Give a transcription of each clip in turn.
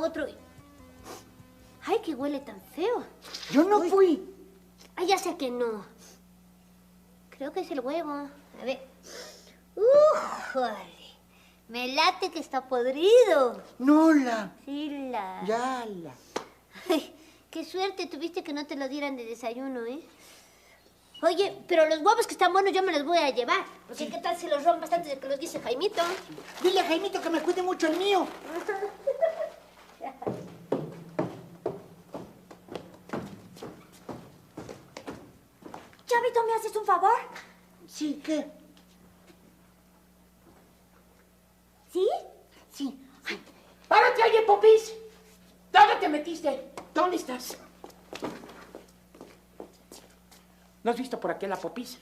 otro. Ay, que huele tan feo. Yo no fui. Ay, ya sé que no. Creo que es el huevo. A ver. Joder. Me late que está podrido. No, la. Sí, la. Ya, la. Ay, qué suerte tuviste que no te lo dieran de desayuno, ¿eh? Oye, pero los huevos que están buenos yo me los voy a llevar. Porque qué tal si los rompas antes de que los dice Jaimito. Dile a Jaimito que me cuide mucho el mío. Chavito, ¿me haces un favor? Sí, ¿qué? ¿Sí? Sí. ¡Párate, oye, Popis! ¿Dónde te metiste? ¿Dónde estás? ¿No has visto por aquí a la Popis?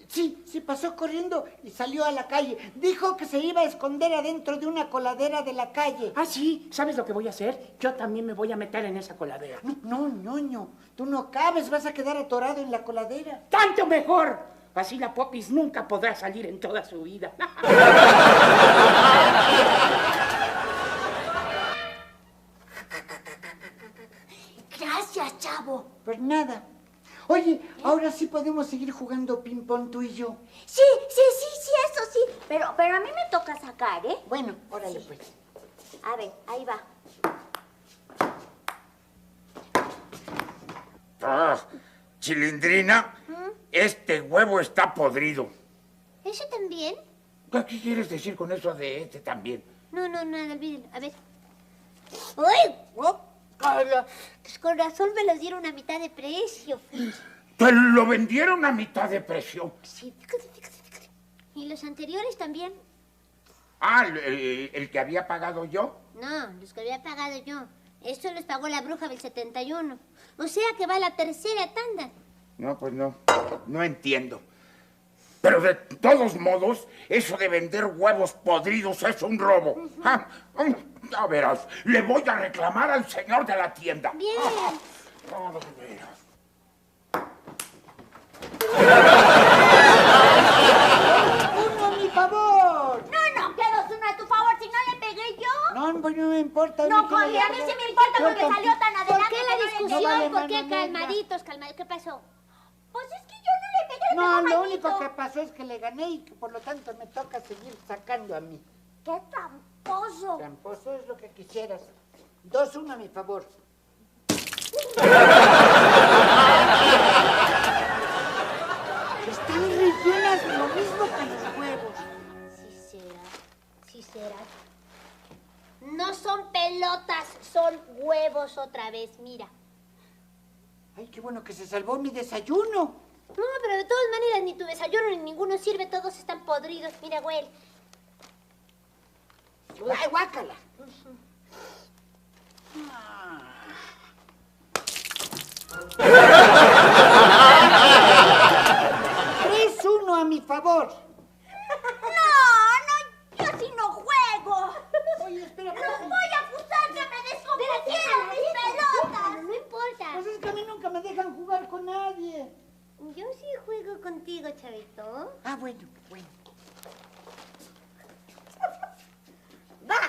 Sí, pasó corriendo y salió a la calle. Dijo que se iba a esconder adentro de una coladera de la calle. Ah, sí. ¿Sabes lo que voy a hacer? Yo también me voy a meter en esa coladera. No, ñoño. Tú no cabes, vas a quedar atorado en la coladera. ¡Tanto mejor! Así la Popis nunca podrá salir en toda su vida. Gracias, chavo. Pues nada. Oye, ahora sí podemos seguir jugando ping-pong tú y yo. Sí, eso sí. Pero a mí me toca sacar, ¿eh? Bueno, órale pues. A ver, ahí va. Ah, Chilindrina, este huevo está podrido. ¿Ese también? ¿Qué quieres decir con eso de este también? No, nada, olvídelo. A ver. ¡Uy! Pues con razón me los dieron a mitad de precio. Te lo vendieron a mitad de precio. Sí, fíjate. ¿Y los anteriores también? Ah, el que había pagado yo. No, los que había pagado yo. Esto los pagó la bruja del 71. O sea que va la tercera tanda. No, pues no entiendo. Pero de todos modos, eso de vender huevos podridos es un robo. Ya verás, le voy a reclamar al señor de la tienda. Bien. De veras. ¡Uno a mi favor! No, que dos uno a tu favor, si no le pegué yo. No, pues no me importa. No, Coli, a mí sí me importa porque salió tan adelante. ¿Por qué la que no le discusión? pegué. vale, ¿Por qué? mano negra. Calmaditos. ¿Qué pasó? Pues es que yo no le pegué, le No, pegó lo Jaimito. único que pasó es que le gané y que por lo tanto me toca seguir sacando a mí. ¡Qué tramposo! Tramposo es lo que quisieras. 2-1 a mi favor. Están rellenas lo mismo que los huevos. Sí será. No son pelotas, son huevos otra vez, mira. Ay, qué bueno que se salvó mi desayuno. No, pero de todas maneras ni tu desayuno ni ninguno sirve, todos están podridos. Mira, güey. Ay, guácala. 3-1 a mi favor. No, yo sí no juego. Oye, espera. Los voy a acusar que me descompusieron mis pelotas. No importa. Pues es que a mí nunca me dejan jugar con nadie. Yo sí juego contigo, chavito. Ah, bueno. Va.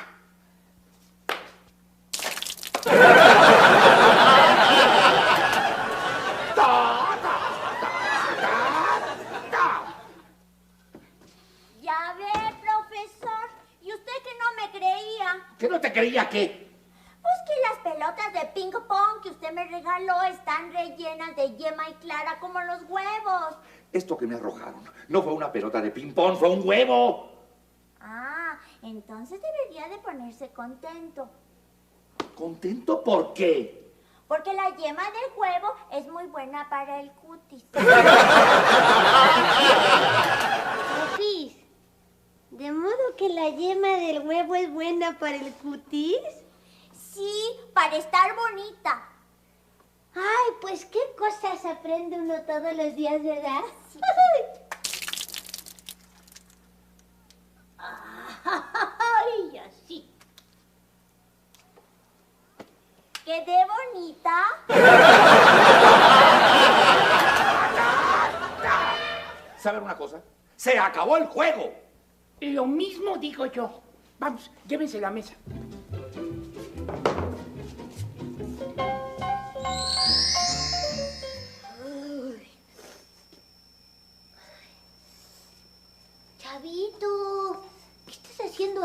Ya ve, profesor. ¿Y usted que no me creía? ¿Que no te creía qué? Pues que las pelotas de ping pong que usted me regaló están rellenas de yema y clara como los huevos. Esto que me arrojaron no fue una pelota de ping-pong, fue un huevo. Ah, entonces debería de ponerse contento. ¿Contento por qué? Porque la yema del huevo es muy buena para el cutis. Popis, ¿de modo que la yema del huevo es buena para el cutis? Sí, para estar bonita. Ay, pues qué cosas aprende uno todos los días, ¿verdad? Ay, así. ¿Quedé bonita? ¿Saben una cosa? ¡Se acabó el juego! Lo mismo digo yo. Vamos, llévense la mesa.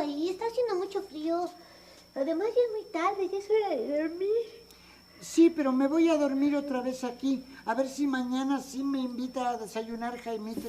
ahí, está haciendo mucho frío. Además ya es muy tarde, ya es hora de dormir. Sí, pero me voy a dormir otra vez aquí. A ver si mañana sí me invita a desayunar Jaimito.